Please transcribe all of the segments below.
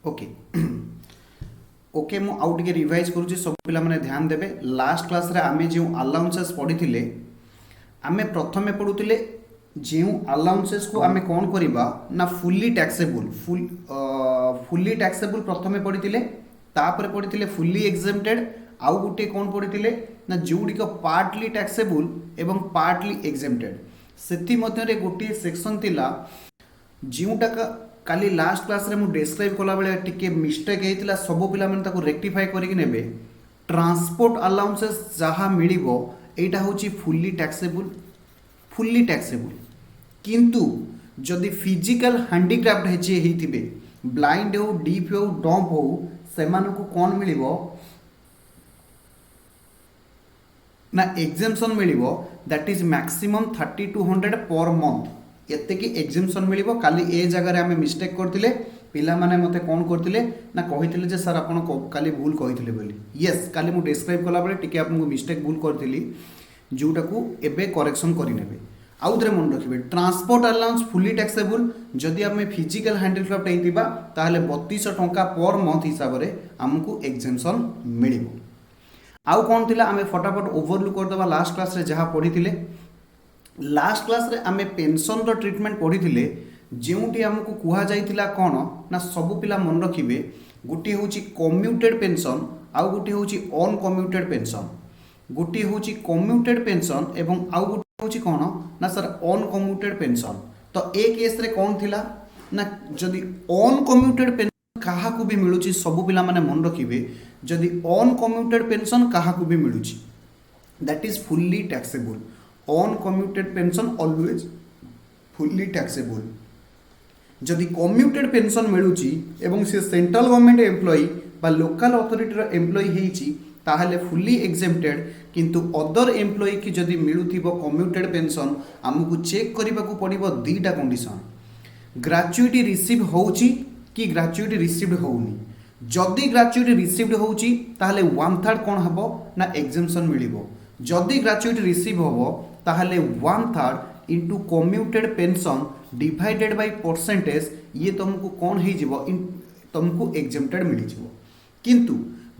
Okay okay मु आउ टिके रिवाइज करूची सब पिला माने ध्यान देबे। लास्ट क्लास रे आमे जो अलाउंसेस पढ़िथिले आमे प्रथमे पढुतिले जो अलाउंसेस को आमे कोन करिबा ना फुल्ली टैक्सेबल प्रथमे पढ़िथिले, तापर पढ़िथिले फुल्ली एग्जेम्प्टेड, आउ गुटे कोन पढ़िथिले ना जोडी को पार्टली टैक्सेबल एवं पार्टली एग्जेम्प्टेड। सेति मध्य रे गोटे सेक्शन थिला जोटा काली लास्ट क्लास रे मु डिस्क्राइब कला बेले टिके मिस्टेक हेतिला, सब पिला माने ताको रेक्टिफाई करिक नेबे। ट्रांसपोर्ट अलाउंसेस जहाँ मिलिबो एटा होची फुल्ली टैक्सेबल किंतु जदि फिजिकल हैंडीक्राफ्ट हेथिबे ब्लाइंड हो डीफ हो डम्प हो सेमानकु कोन मिलिबो ना एग्जेम्पशन मिलिबो that is maximum 3200 per month एतेकी exemption मिलिबो। काली ए जगह रे आमे मिस्टेक करथिले, पिला माने मते कोन करथिले ना कहिथिले जे सर आपण काली भूल कहिथिले बोली। यस काली मु डिस्क्राइब कला बेले टिके आपन मिस्टेक भूल करथिली जोटा को एबे करेक्शन करि नेबे। आउ थरे मन रखिबे ट्रांसपोर्ट अलाउंस फुल्ली टैक्सेबल जदि आमे फिजिकल हैंडीक्राफ्ट हेतिबा ताहले 3200 टंका पर मंथ हिसाब रे हमकु एग्जेम्पशन मिलिबो। आउ कौन थिला आमे फटाफट ओवरलुक कर दबा लास्ट क्लास रे जहाँ पढ़ी। लास्ट क्लास रे आमे पेंशन रो ट्रीटमेंट पढ़ी जोटी आमको कुहा जाइतिला कौन ना सब पिला मन रखिबे गोटे होची कम्यूटेड पेंशन आउ गोटे होची अनकम्यूटेड पेंशन। गोटे होची कम्यूटेड पेंशन एवं आउ गोटे होची कौन ना सर अनकम्यूटेड पेंशन। तो ए केस रे कौन थिला ना जदि अनकम्यूटेड पेंशन कहा को भी मिलुची सब पिला माने मन रखिबे जदि अनकम्यूटेड पेंशन कहा को भी मिलुची that is fully taxable. Uncommuted pension always fully taxable. जदि कम्यूटेड पेंशन मिलुची एवं से सेंट्रल गवर्नमेंट एम्प्लॉई बा लोकल अथॉरिटी रो एम्प्लॉई हेची ताहले फुल्ली एग्जेम्प्टेड, किंतु अदर एम्प्लॉई की जदि मिलुथिबो कम्यूटेड पेंशन हमकु चेक करबा को पड़िबो दीटा कंडीशन ग्रेच्युटी रिसीव होउची कि ग्रेच्युटी रिसीव्ड होउनी। जदि ग्रेच्युटी रिसीव्ड होउची ताहले 1/3 कोन हबो ना एग्जेम्पशन मिलिबो। जदि ग्रेच्युटी रिसीव होबो ताहले 1/3 into commuted pension divided by percentage ये तुमको कौन हो जीवो तुमको एग्जेम्प्टेड मिल जीवो। किंतु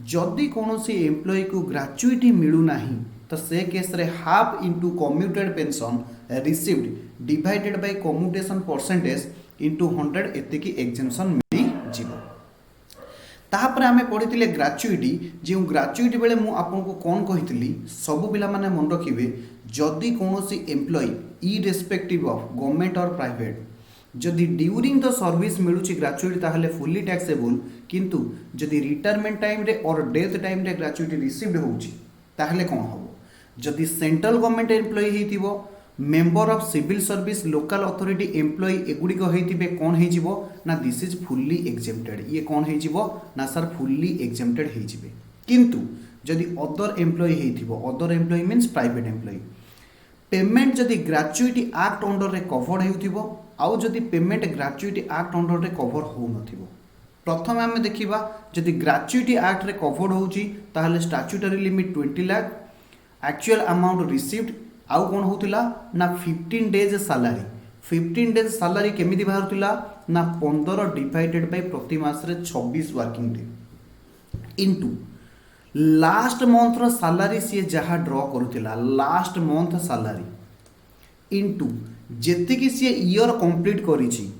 जदि कौनसी एम्प्लॉई को ग्रेच्युटी मिलू नाही तो से केस रे half into commuted pension received divided by commutation percentage into 100 एतिकी एग्जेम्पशन मिली जीवो। तापर आमे पढ़ी ग्रेच्युटी जो ग्रेच्युटी बेले मु आपको कौन कही सब पिला माने मन रखिबे जदि कौनसी एम्प्लॉई इरेस्पेक्टिव ऑफ गवर्नमेंट और प्राइवेट जदि ड्यूरिंग द सर्विस मिलुची ग्रेच्युटी ताहले फुल्ली टैक्सेबल, किंतु जदि रिटायरमेंट टाइम रे और डेथ टाइम रे ग्रेच्युटी रिसीव्ड होउची ताहले कौन हबो। जदि सेंट्रल गवर्नमेंट एम्प्लॉई हेतिबो member of civil service local authority employee एगुड़िक होइतिबे कौन हेजिबो ना दिस इज फुल्ली एग्जेम्प्टेड। ये कौन हेजिबो ना सर फुल्ली एग्जेम्प्टेड हेजिबे। किंतु जदि अदर एम्प्लॉई हेतिबो other employee means private employee payment जदि ग्रेच्युटी एक्ट अंडर रे कवर्ड हेउथिबो आउ जदि पेमेंट ग्रेच्युटी एक्ट अंडर रे कवर हो नथिबो। प्रथम आमे देखिबा जदि ग्रेच्युटी एक्ट रे कवर्ड होउची ताहले statutory limit 20 lakh actual amount received आउ कौन होतिला ना 15 डेज सैलरी। 15 डेज सैलरी केमिति बाहरतिला ना 15 डिवाइडेड बाय प्रति मास रे 26 working day into last month रो सैलरी सी जहाँ ड्रॉ करुतिला लास्ट मंथ सैलरी इनटू जेतिकी सी ईयर कंप्लीट करिछि।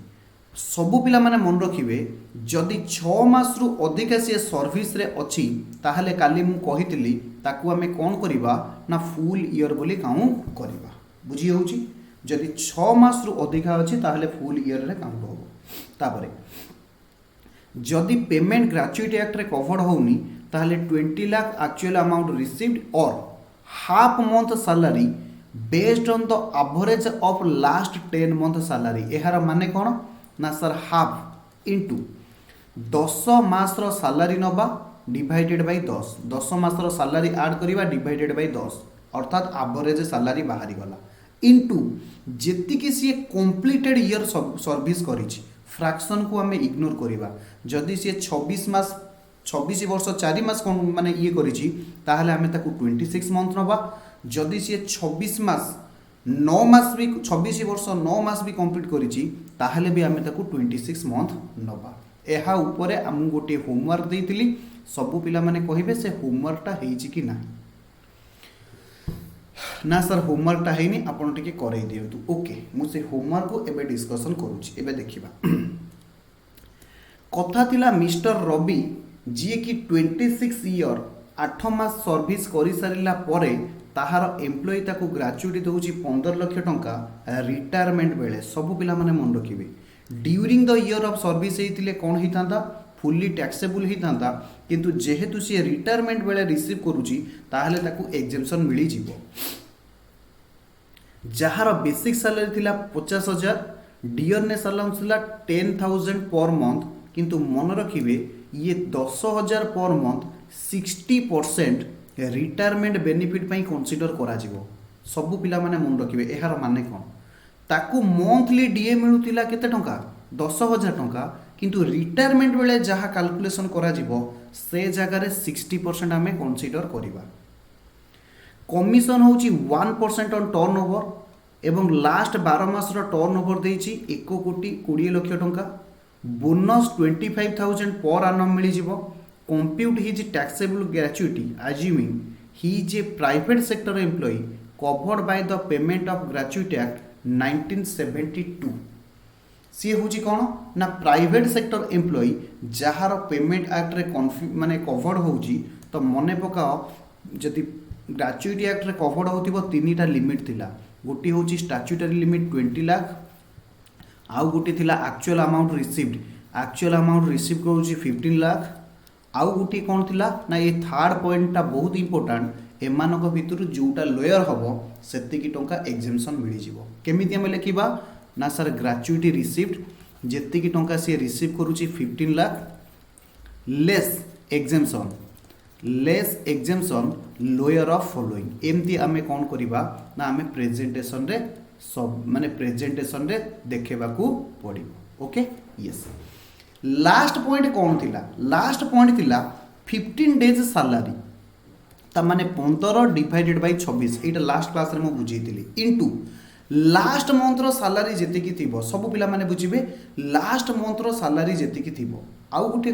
सबु पिला माने मन रखिबे जदि 6 मास रु अधिक सी सर्विस रे अछि ताहले काली मु कहितली ताकू आमे कोन करिबा ना फुल ईयर बोली काउंट करिबा। बुझी होउची जदि 6 मास रु अधिक अछि ताहले फुल ईयर रे काउंट होबो। तापरे जदि पेमेंट ग्रेच्युटी एक्ट रे कवर्ड होउनी ताहले 20 लाख एक्चुअल अमाउंट रिसीव्ड और half month salary based on the average of last 10 month salary. एहार माने कोन ना सर हाफ इनटू 10 मास रो सैलरी नबा डिवाइडेड बाय 10 मास रो सैलरी ऐड करिबा डिवाइडेड बाय 10 अर्थात एवरेज सैलरी बाहरी गला इनटू जेतिकी सी कंप्लीटेड ईयर सर्विस करिछि फ्रैक्शन को हमें इग्नोर करिबा। जदि सी 26 मास 26 वर्ष 4 मास माने ये करिछि ताहले हमें ताकू 26 मंथ नबा। जदि सी 26 मास 9 मास भी 26 वर्ष 9 मास भी कंप्लीट करिछि ताहले भी हमें ताकू 26 मंथ नबा। ଏହା ଉପରେ ଆମକୁ गोटे होमवर्क देइतिली सबु पिला माने कहिबे से होमवर्कटा हेइची कि ना ना सर होमवर्कटा हेइनी आपण टिके करई दियंतु ओके मु से होमवर्क को एबे डिस्कशन करूची एबे देखिबा कथा थिला मिस्टर रवि जी कि 26 ईयर 8 मास सर्विस करि सारिला परे ताहार एम्प्लॉय ताकू ग्रेजुएटी दउची 15 लाख टंका रिटायरमेंट बेले सब पिला माने मन रखिबे during the year of service हेतिले कोन हितांता फुल्ली टैक्सेबल हितांता किंतु जेहेतु सी रिटायरमेंट बेले रिसीव करूची ताहले ताकू एग्जेम्पशन मिली जिवो जहार बेसिक सैलरी थिला 50,000 डियरनेस अलाउंस थिला 10,000 पर मंथ किंतु मन रखिबे ये 10,000 पर मंथ 60% रिटायरमेंट बेनिफिट पई कंसीडर करा जिवो सबु पिला माने मन रखिबे एहार माने कोन ताकू मंथली डीए मिलुतिला केते टंका 10,000 टंका किंतु रिटायरमेंट बेले जहा कैलकुलेशन करा जिवो से जगह रे 60% आमे कंसीडर करिबा कमिशन होची 1% ऑन टर्नओवर एवं लास्ट 12 मास रो टर्नओवर देइची 1 कोटी 20 लाख टंका बोनस 25,000 पर annum मिली जिवो compute his taxable gratuity assuming he is a private sector employee covered by the payment of gratuity act 1972 सी हूँ कौन ना private sector employee jar payment act रे माने कवर्ड होची तो मने पकाओ जदि ग्रेच्युटी एक्ट रे कवर्ड होतिबो तीनटा लिमिट थिला गोटी होची स्टैट्यूटरी लिमिट 20 लाख आउ गोटी थिला एक्चुअल अमाउंट रिसीव करूची 15 लाख आउ गोटी कौन थिला ना ये थर्ड पॉइंटटा बहुत इंपोर्टेंट एमानक भितर जोटा लोयर हबो सेतिकी टंका एग्जेम्पशन मिली जिवो केमिति हम लेखिबा ना सर ग्रेच्युटी रिसीव्ड जेतिकी टंका से रिसीव करूची 15 lakh less exemption lower of following एमती आमे कौन करिबा ना आमे प्रेजेंटेशन रे सब माने प्रेजेंटेशन रे देखेबा को पड़िबो ओके यस लास्ट पॉइंट कौन थिला लास्ट पॉइंट थिला 15 डेज सैलरी ता माने 15 divided by 26 Etah last class रे मु बुझीतिली इनटू लास्ट मंथ रो सैलरी जेतिकी थिबो सब पिला माने बुझिबे लास्ट मंथ रो सैलरी जेतिकी थिबो आउ गुटे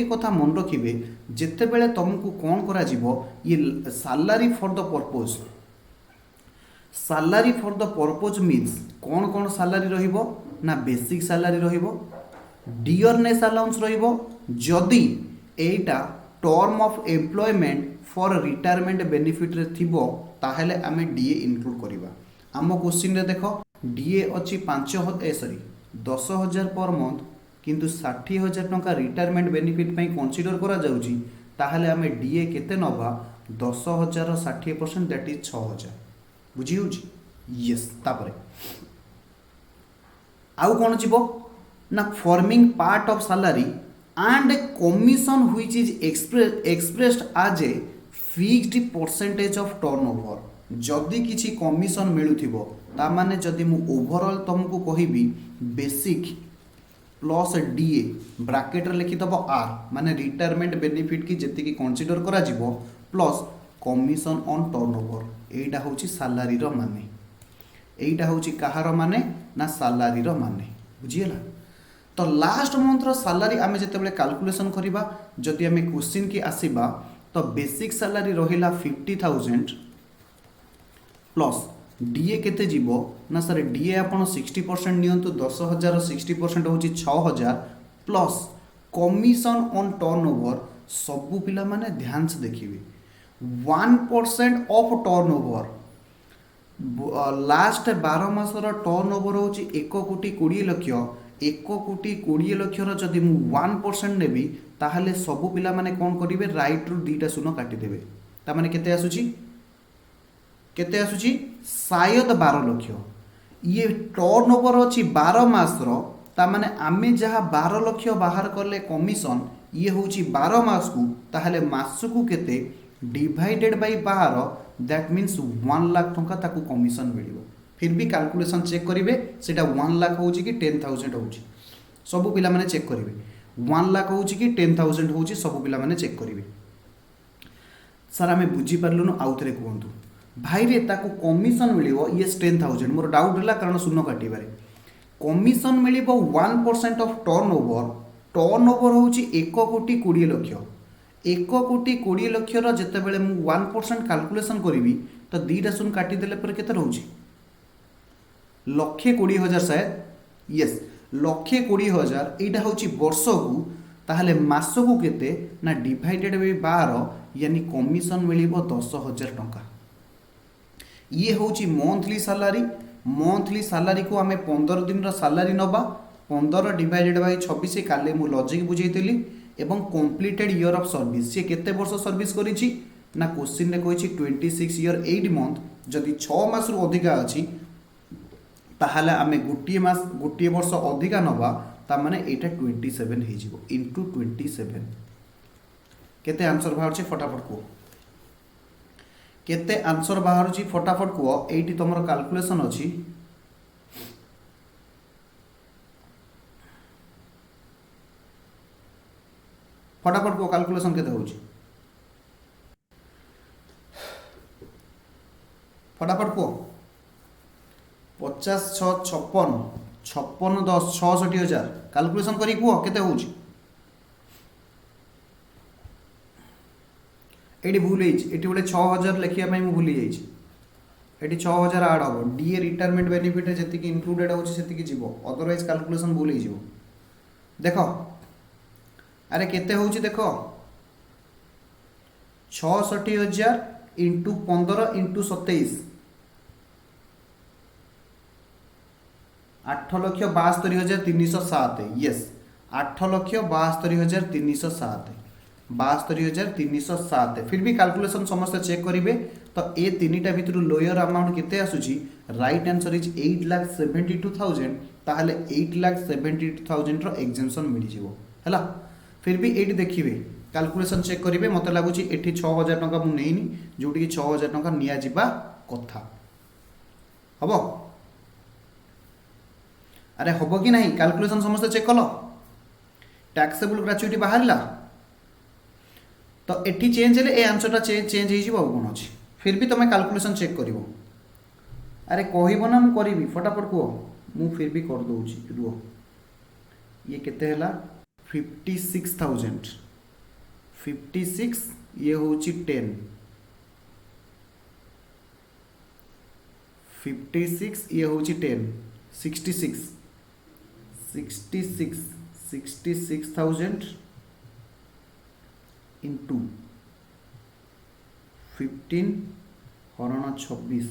कथा मन रखिबे जेते बेले तुमको कोन करा जिवो ये salary for the purpose means कौन सैलरी रहिबो ना बेसिक सैलरी रहिबो डियरनेस अलाउंस रहिबो जदि एटा term of employment for retirement benefit रे थिबो ताहले आमे डीए इंक्लूड करिबा आम क्वेश्चन रे देखो डीए अछि 10,000 पर मंथ किंतु 60,000 टंका रिटायरमेंट बेनिफिट पई कंसीडर करा जाउची ताहले आमे डीए केते नबा 10,000 60% दैट इज 6,000 बुझी होची यस तापरे आउ कोन जीवो ना forming part of salary and commission which is expressed as a fixed percentage of turnover जदि किछि कमिशन मिलुथिबो ता माने जदि मु ओवरऑल तुमको कहिबी बेसिक प्लस डीए ब्रैकेट रे लिखि दबो आर माने रिटायरमेंट बेनिफिट की जेति की कंसीडर करा जिवो प्लस कमिशन ऑन टर्नओवर एटा होची सैलरी रो माने एटा होची कहार माने ना सैलरी रो माने बुझियला तो लास्ट मंथ रो सैलरी आमे जते बेले कैलकुलेशन करिबा जदि आमे क्वेश्चन की आसीबा तो बेसिक सैलरी रहिला 50,000 प्लस डीए केते जीवो ना सर डीए आपण 60% नियंतु 10,000 60% होची 6,000 प्लस कमिशन ऑन टर्नओवर सबु पिला माने ध्यान से देखिबे 1% ऑफ टर्नओवर लास्ट 12 मास रो टर्नओवर होची 1 कोटी 20 लाख 1 कोटी 20 लाख रो जदि मु 1% नेबी ताहले सबु पिला माने कोन करिवे राइट रु दीटा शून्य काटी देबे ता माने केते आसुची शायद 12 लाख ये टर्नओवर अछि 12 मास रो ता माने आमे जहा 12 लाख बाहर करले कमिशन ये होची 12 मास को ताहले मास को केते divided by 12 that means 1 lakh टंका ताकू कमिशन मिलिबो फिर भी कैलकुलेशन चेक करिवे सेटा 1 लाख होची कि 10,000 होची सबु पिला माने चेक करिवे 1 लाख होची कि 10,000 होची सबु पिला माने चेक करिवे सर आमे बुझी परलुनो आउथरे कोंतु भाई रे ताकू कमिशन मिलिबो ये 10,000 मोर डाउट हला कारण शून्य काटिबारे कमिशन मिल 1% ऑफ टर्न ओवर हूँ 1,20,00,000 1,20,00,000 जितेबाला 1% कैलकुलेशन करी तो दीटा शून काटिदेले केते रोचे 1,20,000 शायद यस 1,20,000 यहाँ हूँ वर्ष को ताहले मास को केते ना डिवाइडेड बाय 12 यानी कमिशन मिल 10,000 टंका ये हूँ मंथली सैलरी को आम 15 दिन सैलरी नवा 15 डिवाइडेड बाय 26 काले मु लॉजिक बुझेइली एवं कंप्लीटेड ईयर ऑफ सर्विस सी केते वर्ष सर्विस करिछि ना क्वेश्चन रे कहिछि 26 ईयर 8 मंथ जदि 6 मास रु अधिका अछि ताहले आमे गोटे वर्ष अधिका नवा ता माने एटा 27 हे जिवो इनटू 27 केते आंसर बाहर फटाफट को केते आंसर बाहर फटाफट को एटी तुमर कैलकुलेशन अछि फटाफट को कैलकुलेशन केते होछि फटाफट को 50 6 56 56 10 66,000 कैलकुलेशन करी को केते होछि एटी भूल एटी गोटे 6,000 लिखिया मैं भूल जाइए 6,000 आड हम डीए रिटायरमेंट बेनिफिट जी इनक्लूडेड होती जीव अदरवाइज कैलकुलेशन भूल हो देख अरे केते होची देख 66,000 इंटू 15 इंटू 27 8,72,307 यस 8,72,307 72,307 फिर भी कैलकुलेशन समस्त चेक करेंगे तो ए तीन टा भीतर लोअर अमाउंट केते आसुची राइट आंसर इज 8,72,000 ताहले 8,72,000 रो एग्जेम्पशन मिल जिवो हैला फिर भी एटी देखिए कैलकुलेशन चेक करेंगे मत लगुच ये 6,000 टंका मु नहीं जोटी 6,000 टंका निया जिबा कथा हम अरे हम कि नहीं कैलकुलेशन समस्त चेक कल टैक्सेबल ग्रेच्युटी बाहरला तो एटी चेंज हेले ए आंसरटा चेंज हो कौन अच्छी फिर भी तुम्हें कैलकुलेशन चेक कर अरे कहब ना मुझे करी फटाफट कह मु फिर भी कर दूची रुह ये केते हला 56,000 56 ये होची 10 56 ये होची 10 66,000 इंटू 15 हरण 26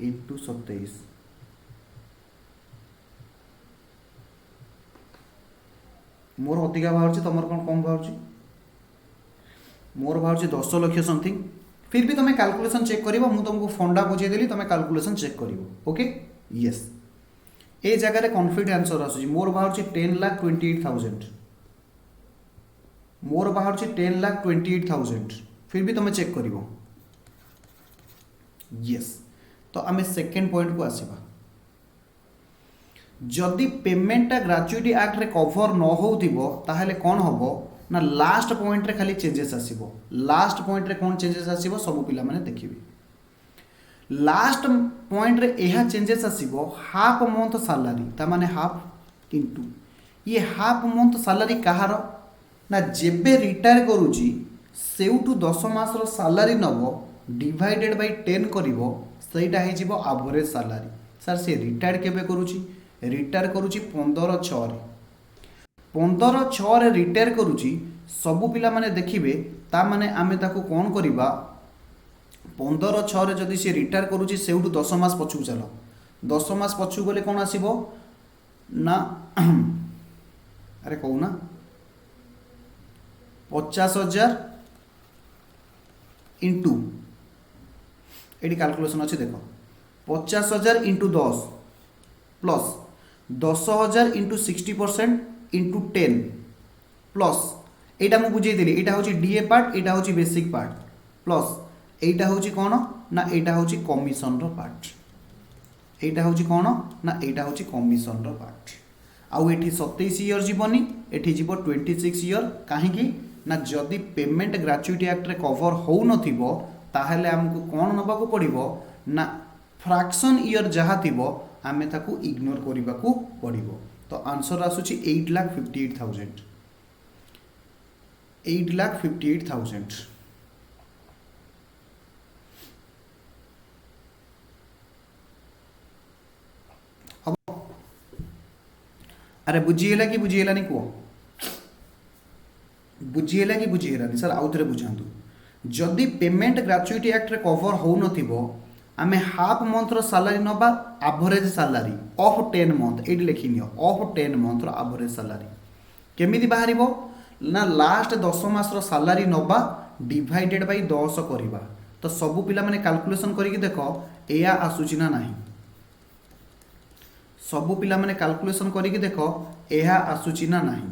इंटू 27 मोर अधिका बाहर तुम कौन कम बाहर मोर बाहर 10 लाख समथिंग फिर भी तुम्हें कैलकुलेशन चेक कर तुमको फंडा बुझेदेली तुम्हें कैलकुलेशन चेक कर ओके यस ए जगह कॉन्फिडेंट आंसर आसूँ मोर बाहर 10,28,000 मोर बाहर 10,28,000 फिर भी तुम्हें चेक कर यस तो आम सेकेंड पॉइंट को आसवा जदि पेमेंटा ग्रेच्युटी एक्ट रे कवर न हो ताहले कौन हम ना लास्ट पॉइंट रे खाली चेंजेस आसीबो लास्ट पॉइंट रे कौन चेंजेस आसीबो सब पिला माने देखिबे लास्ट पॉइंट रे एहा चेंजेस आसीबो हाफ मंथ सैलरी ता माने हाफ इनटू ये हाफ मंथ सैलरी कहार ना जेबे रिटायर करूची सेउटू 10 मास रो सैलरी नबो डिवाइडेड बाय 10 करिवो सेटा हे जिवो एवरेज सैलरी सर से रिटायर केबे करूची रिटायर करूची 15/6 रे 15/6 रे रिटायर करूची सबु पिला माने देखिबे ता माने आमे ताको कोन करिबा 15/6 रे जदि से रिटायर करूची सेउटू 10 मास पछू चलो 10 मास पछू गले कोन आसीबो ना अरे कहू ना 50,000 इंटू ये कैलकुलेशन अच्छे देख 50,000 into 10 plus 10,000 into 60% into 10 plus यहाँ मुझे बुझेदेली यहाँ हूँ डीए पार्ट यहाँ हूँ बेसिक पार्ट प्लस यहाँ हूँ कौन ना यहाँ हूँ कमिशन पार्ट यहाँ हूँ कौन ना यहाँ हूँ कमिशन पार्ट आउ ये 27 ईयर जीवनी ये जीव 26 ईयर कहीं ना जदि पेमेंट ग्रेच्युटी एक्ट रे कवर हो नथिबो ताहले हमको कौन नबाको पड़िबो ना फ्रैक्शन ईयर जहाँ थिबो आमे ताकू इग्नोर करने को पड़ो। तो आंसर आसूची 8,58,000 8,58,000। हम अरे बुझीगला कि बुझीगलानी कह बुझीगला कि बुझीगलानी सर आउ थे बुझातु जदि पेमेंट ग्राच्युटी एक्ट रे कवर हो नथिबो आमे हाफ मंथ रो सैलरी नबा एवरेज सैलरी ऑफ 10 मंथ एडी लिखि नियो ऑफ 10 मंथ रो एवरेज सैलरी केमिति बाहरिबो ना लास्ट 10 मास रो सैलरी नबा डिवाइडेड बाय 10 करिबा। तो सब पिला माने कैलकुलेशन करिकि देखो एया आसुची ना नाही सब पिला माने कैलकुलेशन करिकि देखो एहा आसुची ना नाही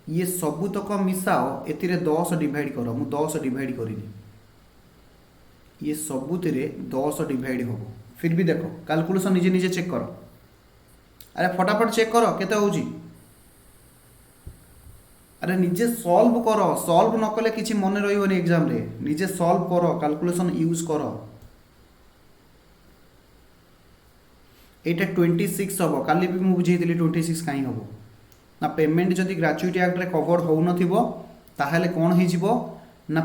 ये सबू तक मिसाओ एतिरे 10 डिवाइड करो मु 10 डिवाइड करिनी ये सबुतिरे 10 डिवाइड हो फिर भी देखो कैलकुलेशन निजे निजे चेक करो अरे फटाफट चेक करो केते होउची अरे निजे सॉल्व करो सॉल्व न कले किछि मने रहिबोनी एग्जाम रे निजे सॉल्व करो कैलकुलेशन यूज करो एटा 26 हबो काली भी मु बुझेइतिली 26 काई हबो ना पेमेंट जदि ग्रेच्युटी एक्ट रे कवर हो नथिबो ताहाले कोन हि जिवो ना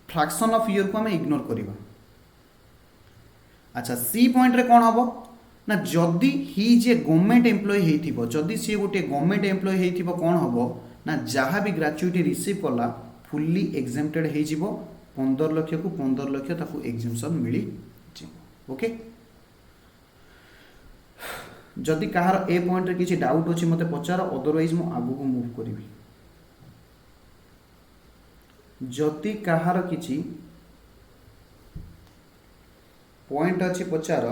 फ्रैक्शन ऑफ ईयर को हम इग्नोर करिबा। अच्छा सी पॉइंट रे कोन हबो ना जदि ही जे गवर्नमेंट एम्प्लॉय हेथिबो जदि सी गोटे गवर्नमेंट एम्प्लॉय हेथिबो कोन हबो ना जहाँ भी ग्रेच्युटी रिसीव कला फुल्ली एग्जेम्प्टेड हे जिवो 15 लाख को 15 लाख ताकू एग्जेम्पशन मिली जिवो। ओके जदि कहार ए पॉइंट रे किछि डाउट अछि मते पचार अदरवाइज मु आगु को मूव करिवि जदि कहार किछि पॉइंट अछि पचार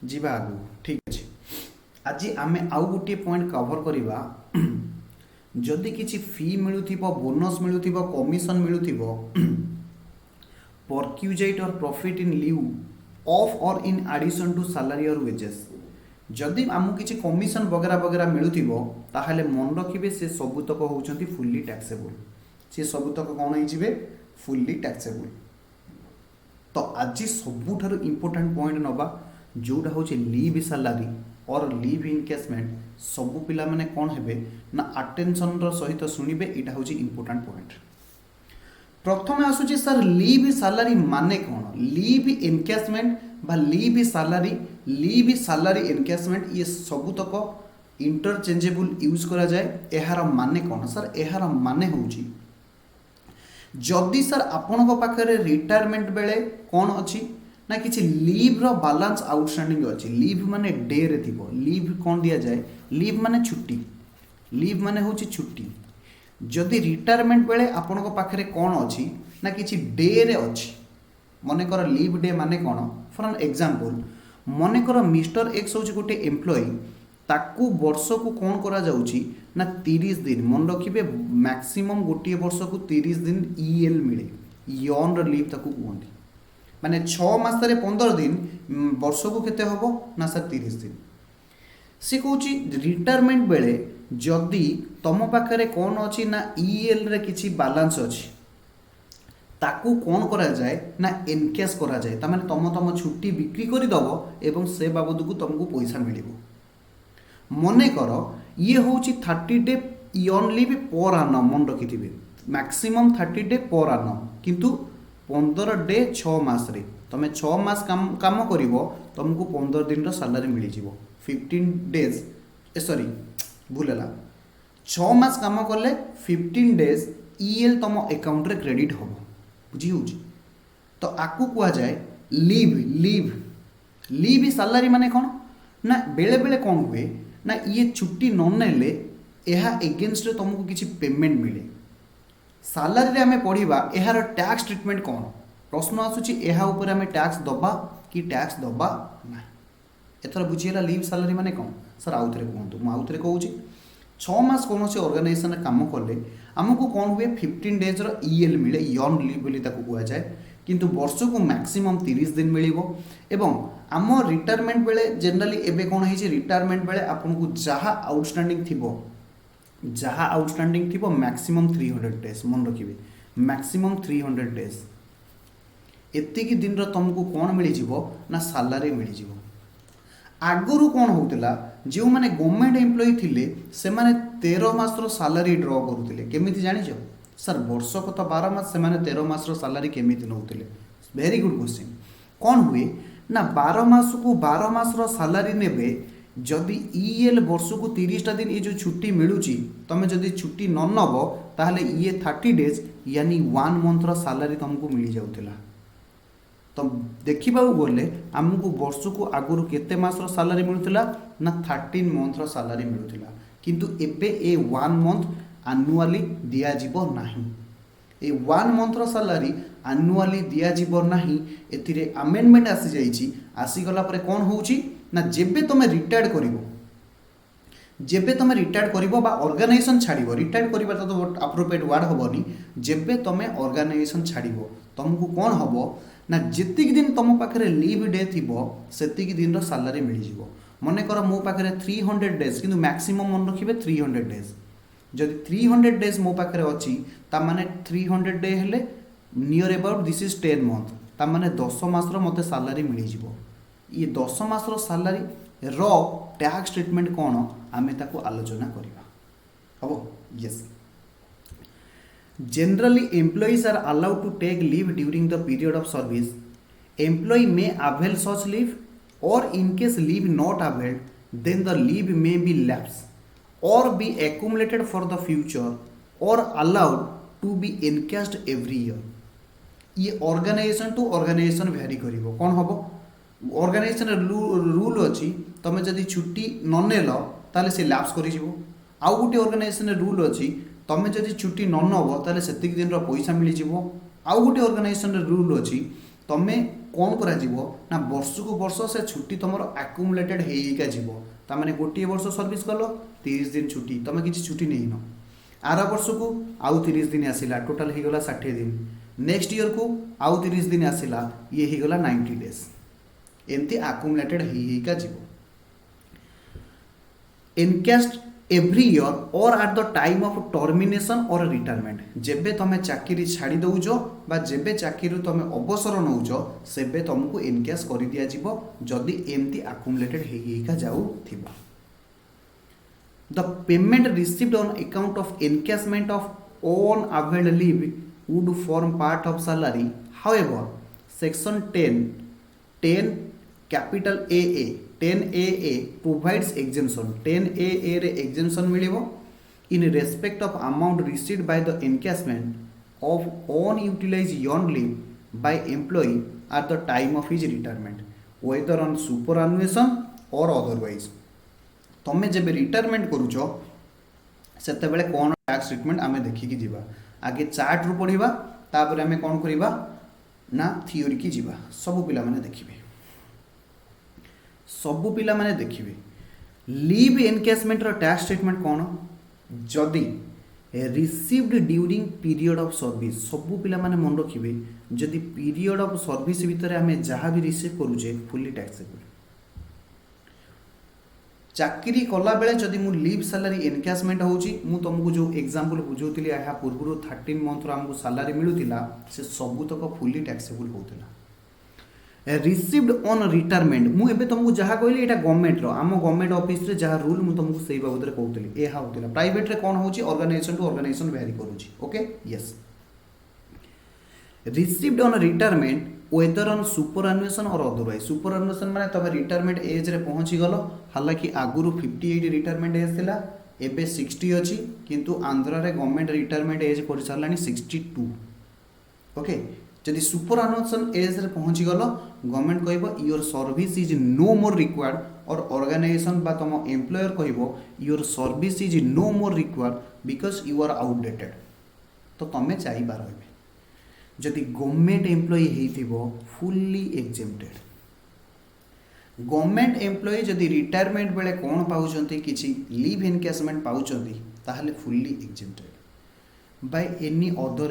जीवा आगु ठीक अछि आज आमे आउ गोटे पॉइंट कवर करिबा जदि किछि फी मिलुथिबो बोनस मिलुथिबो कमिशन मिलुथिबो परक्यूजेट और प्रॉफिट इन लीव ऑफ और इन एडिशन टू सैलरी और वेजेस जदि आमु किछि कमिशन वगैरह वगैरह मिलुथिबो ताहाले मन रखिबे से सबुतक होउचंती फुल्ली टैक्सेबल से सबुतक कोन होई जिवे फुल्ली टैक्सेबल। तो आज सबुठारु इंपोर्टेंट पॉइंट नबा जोटा हूँ लीव सैलरी और लीव इनकेसमेंट सबू पिला माने कौन हेबे ना अटेंशन सहित शुणिबे एटा हूँ इंपोर्टेंट पॉइंट। प्रथम आसुची सर लीव सैलरी माने कौन लीव इनकेसमेंट बा लीव सैलरी इनकेसमेंट ये सबुतक इंटरचेंजेबल यूज करा जाए एहार माने कौन सर एहार माने होउची जदि सर आपन पाखरे रिटायरमेंट बेले कौन अच्छी ना किसी लीव रो बैलेंस आउटस्टैंडिंग अच्छी लीव माने डे रे थिबो लीव कौन दिया जाए लीव माने छुट्टी लीव माने होची छुट्टी जदि रिटायरमेंट बेले आपन पाखरे कौन अच्छी ना किसी डे रे अच्छी मने कर लीव डे माने कौन फॉर एन एग्जांपल मने कर मिस्टर एक्स होची गोटे एम्प्लॉय ताकू वर्ष को कौन करा जाउची ना 30 दिन मन रखिबे मैक्सिमम गोटे वर्ष को 30 दिन ईएल मिले यॉन लीव ताकू कहंती माने 6 मास 15 दिन वर्ष को केते हबो ना सर 30 दिन सी कहूची रिटायरमेंट बेले जदि तम पाखरे कौन अच्छी ना ईएल रे किछि बैलेंस अच्छी ताकू कौन करा जाए ना एनकेस करा जाए तामाने तम छुट्टी बिक्री करि दबो एवं से बाबद को तुमको पैसा मिलिबो मने कर ये होची 30 डे यॉन लीव पर आनम मन रखिथिबे मैक्सिमम 30 डे पर आनम किंतु 15 डे 6 मास रे तमे 6 मास काम करिवो तुमको 15 दिन रो सैलरी मिली जिवो 15 डेज सॉरी भूलला 6 मास काम करले 15 डेज ईएल तम अकाउंट रे क्रेडिट होबो बुझी होची तो आकू कुआ जाए लीव लीव लीव सैलरी माने कोन ना बेले बेले कौन हुए ना ये छुट्टी न नेले एहा एगेंस्ट तुमको किसी पेमेंट मिले सैलरी रे हमें पढ़िबा एहार टैक्स ट्रीटमेंट कौन प्रश्न आसुची एहा ऊपर हमें टैक्स दबा कि टैक्स दबा ना एथर बुझिएला लीव सैलरी माने कौन सर आउ थरे कहंतु मु आउ थरे कहूची 6 मास कौन से ऑर्गेनाइजेशन काम कले आमको कौन हुए 15 डेज ईएल मिले यर्न लिव बोली ताको कुआ जाए किंतु वर्ष को मैक्सिमम 30 दिन मिलिबो एवं आम रिटायरमेंट बेले जनरली एबे कौन है रिटायरमेंट बेले आपको जहाँ आउटस्टैंडिंग थिबो जहाँ आउटस्टैंडिंग थिबो मैक्सिमम 300 डेज मन रखिए मैक्सिमम 300 डेज एतिकी दिन तुमको कौन मिल ना सालारी मिल आगुरी कौन होता जो मैंने गवर्नमेंट एम्प्लॉय थिले से माने 13 मास सालारी ड्र करुले केमी जान सर वर्षक तो 12 मास से 13 मास सालारी केमी नौले वेरी गुड क्वेश्चन कौन हुए ना 12 मास को 12 मास सालारी नेबे जदि ईएल वर्ष को 30टा दिन ये जो छुट्टी मिलूँ तुम जदि छुट्टी न नब ताहले ये 30 डेज यानी 1 मंथ सालारी तुमको मिल जाऊला तो देखा गले आमको वर्ष को आगुरी केते मास सालारी मिलूला ना 13 मंथ सालारी मिलूला किंतु एबे ए 1 मंथ आनुआली दिज्व ना ए 1 मंथ सालारी आनुआली दिज्व ना ए आमेंडमेंट आसी जाइए आसीगला कौन होची ना जेबे तुम रिटायर्ड कर जेबे तुम रिटायर्ड कर ऑर्गेनाइजेशन छाड़ रिटायर्ड कर तो अप्रोप्रिएट वर्ड हेनी जेबे तुम ऑर्गेनाइजेशन छाड़ तुमको कौन हम ना जितकी दिन तुम पाखे लीव डे थी से दिन सालारी मिल जाव मन कर मो पाखे 300 डेज कि मैक्सिमम मन रखिए 300 डेज जदि 300 डेज मो पाखे अच्छी ताने 300 डे हेले near about this is 10 month ताने 10 मास मत सालारी मिल जाव ये 10 मास सालारी रो टैक्स ट्रीटमेंट कौन आमे ताको आलोचना करवा हम yes Generally, employees are allowed to take leave during the period of service. Employee may avail such leave, or in case leave not availed, then the leave may be lapsed, or be accumulated for the future, or allowed to be encashed every year. ये organisation to organisation Bhairi करिवो कौन हम organisation rule अच्छी तुम जदि छुट्टी न nail ताले से लैप्स करिवो आउ गोटे ऑर्गेनाइजेशन रूल अच्छी तुम जदि छुट्टी न नब ताले से दिन पैसा मिल जाव आउ गोटे ऑर्गेनाइजेशन रूल अच्छी तुम कौन करा ना वर्ष को वर्ष से छुट्टी तुम आक्युमुलेटेड होगा जीव ताने गोटे वर्ष सर्विस कल 30 दिन छुट्टी तुम किसी छुट्टी नहीं न आर वर्ष को आउ 30 दिन आसला टोटाल होगला 60 दिन नेक्स्ट ईयर को आउ 30 दिन आसला ये होगला 90 डेज एमती आक्युमुलेटेड होगा जीव इनकेस्ट एव्री ईयर और at the time of termination और रिटायरमेंट जेबे तुम चाकरी छाड़ी दौच बा जेबे चाकरी तुम अवसर नौच सेबे तुमको इनकेस कर दिज्व जदि एमती आक्युमुलेटेड होगा जाऊथिबा the payment received on account of encashment of on availed leave would form part of salary however section 10 capital AA 10AA provides exemption 10AA रे exemption मिलिबो in respect of amount received by the encashment of unutilized earned leave by employee at the time of his retirement whether on superannuation or otherwise तमे जब retirement करूछ सेते बेले कोन tax treatment आमे देखि कि जीवा आगे चार्ट रु पढिबा तापर आमे कोन करिबा ना थ्योरी की जीवा सब पिला माने देखिबे सबू पिला माने देखिए लीव एनकेसमेंट टैक्स ट्रीटमेंट कौन जदि received during period of service सबू पिला माने मन रखिए जदि पीरियड ऑफ सर्विस भितर आमे जहाँ भी रिसीव करूचे फुल्ली टैक्सेबल चाकरी कला बेले जदि मु लीव सैलरी एनकेसमेंट होची मु तुमको जो एग्जांपल बुझौतिली या पूर्व 13 मंथ आमको सैलरी मिलूला से सबूतक फुल्ली टैक्सेबल होता रिसीव्ड ऑन रिटायरमेंट मु एबे तुमको जहाँ कहली एटा गवर्नमेंट रो आम गवर्नमेंट ऑफिस रे जहाँ रूल मु तुमको सही बाबद कहूली यह होता प्राइवेट रे कौन होची ऑर्गेनाइजेशन टू ऑर्गेनाइजेशन वेरी करूची okay yes received on retirement whether on superannuation or otherwise superannuation माने तबे रिटायरमेंट एज रे पहुंची गलो हालांकि आगुरु 58 रिटायरमेंट एज थिला एबे 60 अछि किंतु आंध्र रे गवर्नमेंट रिटायरमेंट एज कर सारलानी 62 ओके जदि सुपरएनुएशन एज रे पहुंची गलो गवर्नमेंट कहबो your service is no more required और ऑर्गेनाइजेशन बा तुम एम्प्लॉयर कहबो your service is no more required because you are outdated तो तमे चाहि बार होबे जदि गवर्नमेंट एम्प्लॉय हेइथिबो फुल्ली एक्जेम्प्टेड गवर्नमेंट एम्प्लॉई जदि रिटायरमेंट बेले कौन पाउछंती किछि लीव एनकैशमेंट पाउछंती ताहले fully exempted by any other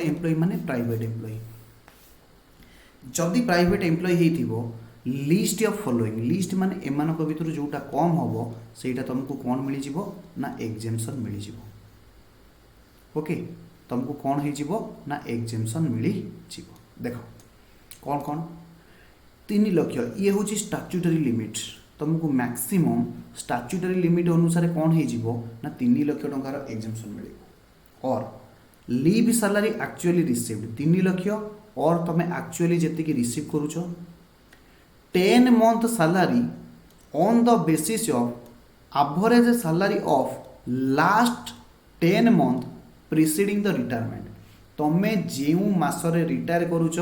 employee माने प्राइवेट एम्प्लॉई जदि प्राइवेट एम्प्लॉई हेइथिबो लिस्ट ऑफ फॉलोइंग लिस्ट माने एमानक भितर जोटा कम हबो सेटा तुमको कौन मिली जिवो ना एग्जेम्पशन मिली जिवो ओके तुमको कौन हो जिवो ना एग्जेम्पशन मिली जिवो देखो कौन कौन 3 लाख ये हूँ स्टाट्यूटरी लिमिट तुमको मैक्सिमम स्टाट्यूटरी लिमिट अनुसार कौन हो जिवो ना 3 लाख टंकार एग्जेम्पशन मिले और leave salary actually received 3 lakh और तुम actually ji receive करुच 10 month salary on the basis of average salary of last 10 month preceding the retirement तमें जो मासरे रिटायर करुच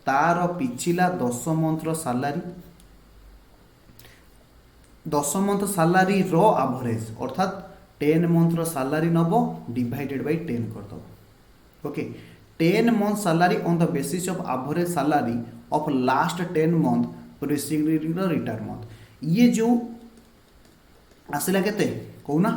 तार पिछला 10 month सैलरी 10 month सैलरी रो एवरेज अर्थात 10 month सैलरी नब डिवाइडेड बाय 10 कर दो okay 10 month salary on the basis of average salary of last 10 month preceding the retirement ये जो आसिला केते कहूना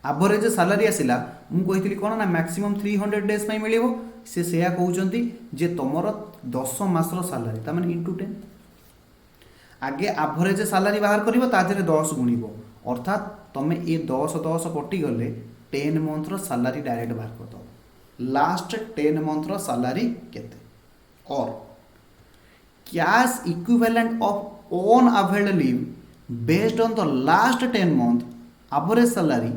एवरेज सैलरी आसिला मु कहितली कोन ना मैक्सिमम 300 डेज पई मिलिबो से सेया कहउचंती जे तमरो 10 मासर सैलरी ता माने इनटू 10 आगे एवरेज सैलरी बाहर करिवो ता देरे 10 गुणिबो अर्थात तमे ए 10 10 कटि गले 10 मंथ रो सैलरी डायरेक्ट बाहर कर दो लास्ट 10 मंथ रो सैलरी केते और cash equivalent of on availed leave based on the last 10 month average salary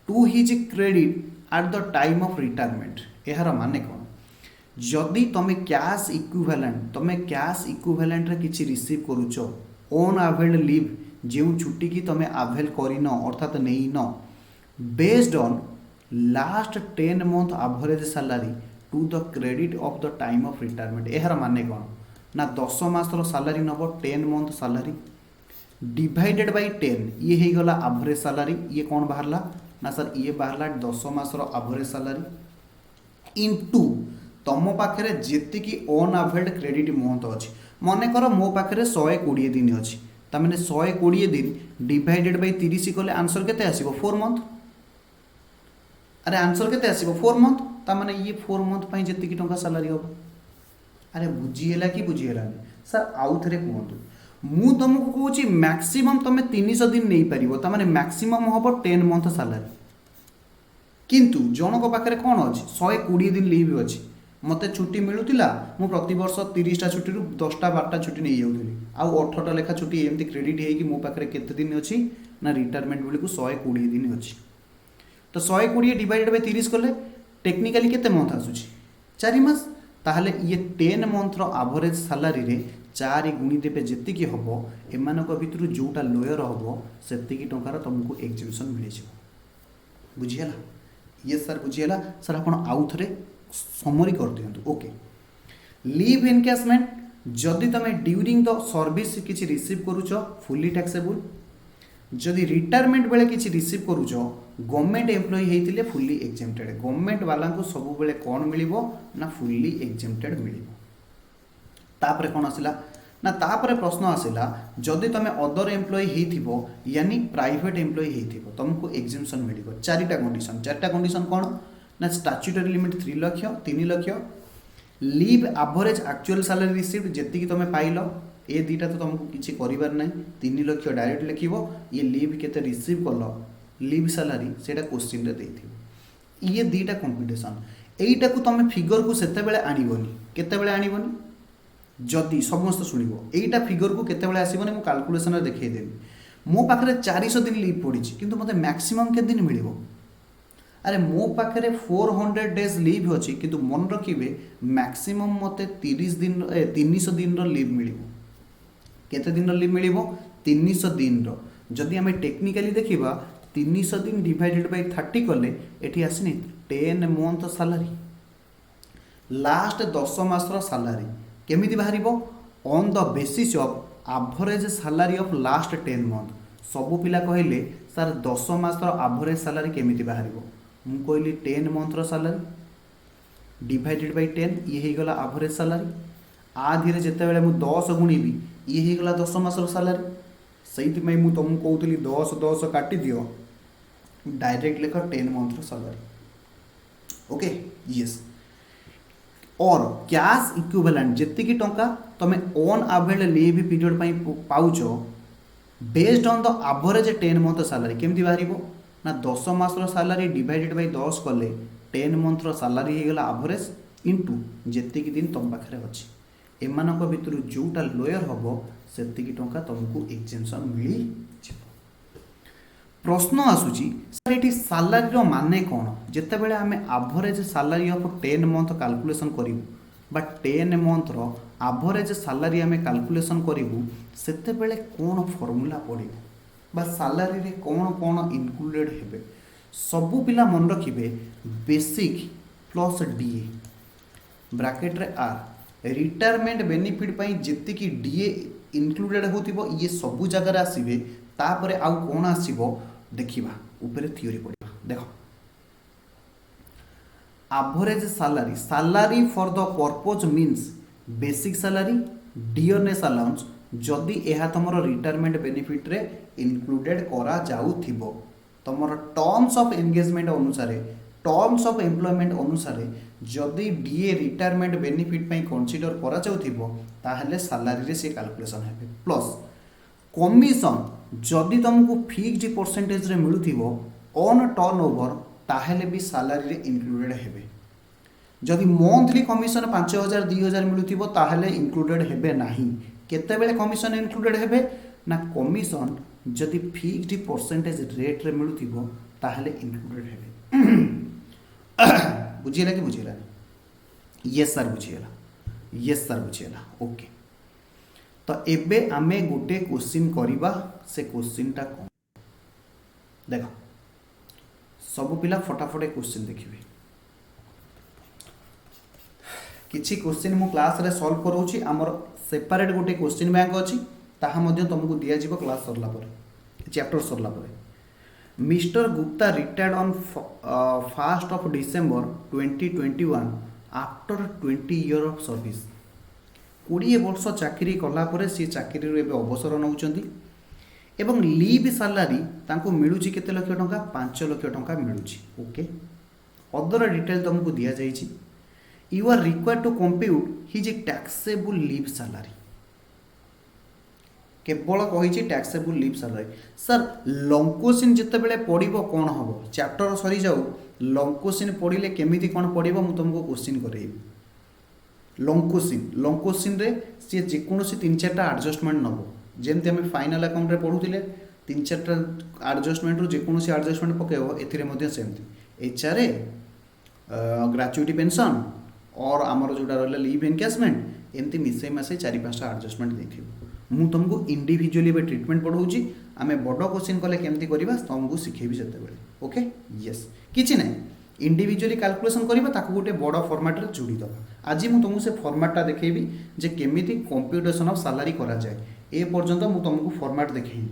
to his credit at the time of retirement एहार माने कौन जदि तुम कैश इक्विवेलेंट रे किछि रिसीव करूछ ऑन अवेल्ड लीव जो छुट्टी की तुम अवेल करिन अर्थात नेइन based on last 10 month average salary to the credit of the time of retirement एहार माने कौन ना 10 मासर सैलरी नब 10 month सैलरी डिवाइडेड बाय 10 ये हो गला एवरेज सैलरी ये कौन बाहरला ना सर ये बाहरला 10 मासर एवरेज सैलरी इनटू तुम पाखे जेति की ऑन अवेल्ड क्रेडिट मंथ अच्छी मन कर मो पाखे 120 दिन अच्छी तमें 120 दिन डिवाइडेड बाय 30 कले आंसर केते आसीबो 4 मंथ अरे आंसर केते आसीबो 4 मंथ ता माने ये 4 मंथ पई जेति की टंका सैलरी हो अरे बुझीगला कि बुझीगलानी सर आउ थे कहतु मु तुमको कहूँ मैक्सिमम तुम 300 दिन नहीं पार ताने मैक्सिमम हम 10 month सैलरी किंतु जनक पाखे कौन अच्छी 120 दिन लीव अच्छी मत छुट्टी मिलूला मु प्रति वर्ष 30टा छुट्टी 10टा 12टा छुट्टी नहीं जाऊँगी आउ 18टा लेखा छुट्टी एमती क्रेडिट होगी मो पाखे केते दिन अच्छी ना रिटायरमेंट बेलू 120 दिन अच्छी तो 120 डिवाइडेड बाय 30 कले टेक्निकाली केते मंथ आसूची 4 मास ताहले ये 10 month एवरेज सैलरी रे 4 गुणी देवे जी हम एमानक भितर जोटा लोयर हम से टंकार तुमको एग्जेम्पशन मिल बुझीगला ये सर बुझीगला सर आप आउ थे समरी कर दिंतु ओके लीव एनकैशमेंट जदि तुम ड्यूरिंग द सर्विस किसी रिसीव करुच फुल्ली टैक्सेबल जदि रिटायरमेंट बेले किसी रिसीव करुच गवर्नमेंट एम्प्लॉई होते फुल्ली एग्जेम्प्टेड गवर्नमेंट वाला को सब बेले कौन मिलिबो ना फुल्ली एग्जेम्प्टेड मिलिबो तापरे कौन आसिला ना तापरे प्रश्न आसिला जदि तुम अदर एम्प्लॉई हेइथिबो यानी प्राइवेट एम्प्लॉई हेइथिबो तुमको एग्जेम्पशन मिलिबो चारिटा कंडीशन कौन ना statutory limit 3 lakh 3 lakh leave average actual salary received जेति की तुम पाइल ए दीटा तो तुमको किसी करिवार नै 3 लाख डायरेक्ट लिखिबो ये लीव केते रिसीव कल लीव सैलरी सेटा क्वेश्चन रे देथिबो ये दीटा कंपटीशन एईटा को तुम फिगर को सेते बेले आनिबोनी केते बेले आनिबोनी जदि समस्त शुणिबो एईटा फिगर को केते बेले आसीबोनी मु कैलकुलेशन रे देखै देबी मो पाखरे 400 दिन लीव पड़ी किंतु मते मैक्सिमम के दिन मिलिबो अरे मो पाखे 400 डेज लीव अच्छी किंतु मन रखिए मैक्सिमम मते 300 दिन लीव मिल केते दिन लीव मिल 300 दिन जदि आम टेक्निकाली देखा 300 दिन डिवाइडेड बाय 30 कले एठी आसनी 10 month सैलरी लास्ट 10 मासर सैलरी केमिति बाहरिबो on the basis of average salary of last 10 month सबु पिला कहले सर 10 मासर एवरेज सैलरी केमिति बाहरिबो मु कहली 10 month सैलरी डिवाइडेड बाय 10 ये हो गला एवरेज सैलरी आधीरे जितेबाला मुझे 10 गुणिबी ये होगला 10 मासर सालारी से तुमको कहूली 10 10 काटी दियो डायरेक्ट लिख 10 मंथर सालारी ओके यस और कैश इक्विवेलेंट जेतिकी टंका तुम on average leave period pouch based on the average 10 month salary केमती बाहर ना 10 मासर सालारी डिवाइडेड बाय 10 कले 10 मंथर सालारी होगला एवरेज इंटू जेतिकी दिन तुम पाखे अच्छी एमानक भितर जोटा लोयर हम से टंका तुमको एक्जेम्पशन मिल जाए प्रश्न आसूची सर ये सालारी माने कौन जितेबाला आम average salary of 10 month calculation करूँ बा 10 मंथर एवरेज सालारी आम कैलकुलेशन करूँ से कौन फॉर्मूला पड़ो बा सालारी रे कौन कौन इनक्लूडेड हेबे सबू पिला मन रखिए बेसिक प्लस डीए ब्रैकेट रे आर रिटायरमेंट बेनिफिट जी डीए इनक्लूडेड हो ये सबू जगार आसवे तापर आउ कौन आसो देखा ऊपर थ्योरी पढ़ा देख average salary salary for the purpose means basic salary dearness allowance जदि यह तुम रिटायरमेंट बेनिफिट रे इनक्लूडेड करा जाउथिबो तुम टर्म्स ऑफ एंगेजमेंट अनुसार टर्म्स ऑफ एम्प्लॉयमेंट अनुसार जदि डीए रिटायरमेंट बेनिफिट कंसीडर करा जाउथिबो ताहले सालारी रे से कैलकुलेशन हेबे प्लस कमिशन जदि तुमको फिक्स्ड परसेंटेज रे मिलुथिबो ऑन टर्नओवर ताहले भी सालारी रे इनक्लूडेड हेबे जदि मंथली कमिशन 5000 2000 मिलुथिबो ताहले इनक्लूडेड हेबे नाही केते बेले कमिशन इनक्लूडेड हेबे ना कमिशन जदि फिक्स्ड परसेंटेज रेट रे मिलुथिबो ताहले इनक्लूडेड हेबे बुझिला कि बुझिला यस सर बुझिला ओके तो एबे आमे गोटे क्वेश्चन करिबा से क्वेश्चन टा कौन देख सब पिला फटाफट क्वेश्चन देखिए किछि क्वेश्चन मु क्लास रे सॉल्व करोछि हमर सेपरेट गोटे क्वेश्चन बैंक अछि ताहा मध्ये तुमको दिया जीवो क्लास सरला पर चैप्टर सरला पर mister Gupta retired on 1st of December 2021 after 20 year of service 20 वर्ष चाकरी कलापर सी चाकरी अवसर नौकरी एवं लीव सालारी तांको मिलूची केते लक्ष टंका 5 लक्ष टंका मिलूची ओके अदर डिटेल तुमको दिया जाइछि you are required to compute his taxable leave salary केवल कही taxable leave salary sir long question जिते बेले पढ़िबो कौन हम चैप्टर सरी जाऊ लॉन्ग क्वेश्चन पढ़िले केमिति कौन पढ़िबो मु तुमको क्वेश्चन करेबी लॉन्ग क्वेश्चन रे सी जेकोसी 3-4टा एडजस्टमेंट नब जमती आम फाइनाल अकाउंट रे पढ़ुले 3-4टा एडजस्टमेंट रू जेकोसी एडजस्टमेंट पकेब एमती सेमती एचआरए ग्रेच्युटी पेंशन और आमर जोटा रहा लीव एनकैशमेंट एमती मिसई मासे 4-5टा एडजस्टमेंट देखिए मु तुमको इंडिविजुअली ट्रिटमेंट पढ़ाऊँगी आम बड़ क्वेश्चन कले केमती करवा तुमको शिखेबी से ओके यस किसी ना इंडिविजुअली कैलकुलेशन करवा ताकू गोटे बड़ फॉर्मेट रे जोड़ी दबा आज मु तुमको से फॉर्मेटटा देखेबी जे केमिति कंप्यूटेशन ऑफ सैलरी करा जाए ए पर्यंत मु तुमको फॉर्मेट देखैनी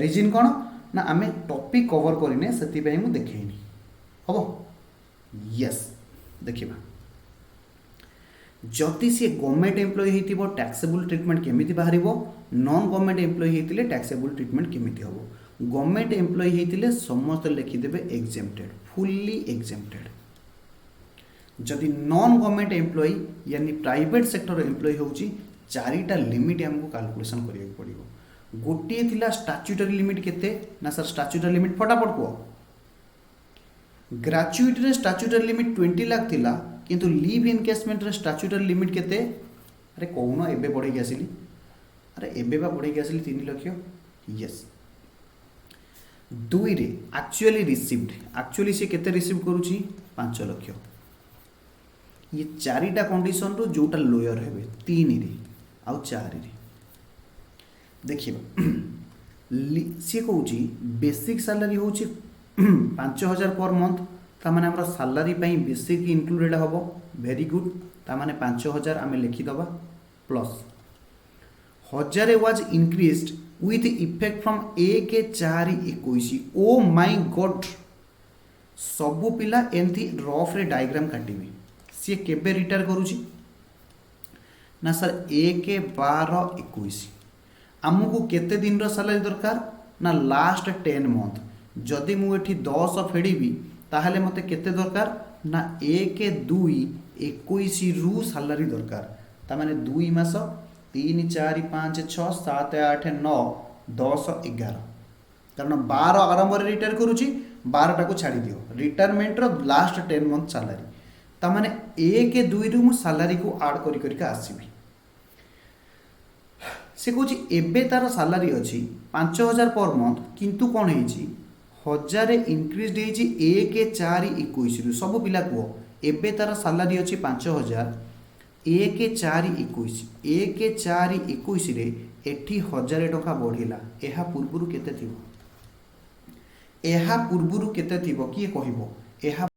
रीजन कौन ना आम टॉपिक कवर करने से मु देखैनी हम यस देखा जदि सी गवर्नमेंट एम्प्लॉय होइतिबो टैक्सेबल ट्रीटमेंट केमिति बाहर नॉन गवर्नमेंट एम्प्लॉय होइतिले टैक्सेबल ट्रीटमेंट केमिति हम गवर्नमेंट एम्प्लॉय होइतिले समस्त लिखिदेवे एग्जेम्प्टेड फुल्ली एग्जेम्प्टेड जदि नॉन गवर्नमेंट एम्प्लॉय यानी प्राइवेट सेक्टर एम्प्लॉय होउची 4टा लिमिट हमको कैलकुलेशन करिया पड़िबो गोटे थिला स्टैट्यूटरी लिमिट केते ना सर स्टैट्यूटरी लिमिट फटाफट को ग्रेच्युटी रे स्टैट्यूटरी लिमिट 20 लाख थिला किंतु लीव एनकैशमेंट रे स्टैट्यूटरी लिमिट केते अरे कौन एबे बढ़े आसिली अरे एबे बा बढ़े आसिली 3 लाख यस 2 रे एक्चुअली रिसीव्ड एक्चुअली से केते रिसीव करूची 5 लाख ये 4टा कंडीशन रो जोटा लोयर हेबे 3 रे आउ 4 रे देखिबा सी कहूची बेसिक सैलरी होची 5000 पर मंथ तामाने हमरा सैलरी पई बेसिक इंक्लूडेड हबो वेरी गुड तामाने 5000 आमे लिखि दबा plus 1000 was increased with effect from 1/4/21 oh my God सबु पिला एंती रफ रे डायग्राम काटिबे सी केबे रिटायर करूची ना सर 1/12/21 आमको केते दिन सैलरी दरकार ना लास्ट 10 मंथ जदि मुझे 10 फेड़ी ताहले मते केते दरकार ना 1/2/21 रु सैलरी दरकार तामाने 2 मास 3 4 5 6 7 8 9 10 11 कारण 12 आरंभ रिटायर करुच्ची 12टा को छाड़ी दियो रिटायरमेंट लास्ट 10 मंथ सैलरी तामाने 1/2 रु मु सैलरी को ऐड करिका आसीबी से कौच एबे तार सैलरी अच्छी 5000 पर मंथ किंतु कौन है 1000 इनक्रीज 1/4/21 रु सब पिला कह एबे तार सैलरी अच्छी 5000 1/4/21 1/4/21 रे एठी 1000 टका बढ़िला एहा पूर्वरु केते थिबो एहा पूर्वरु केते थिबो किए कहिबो एहा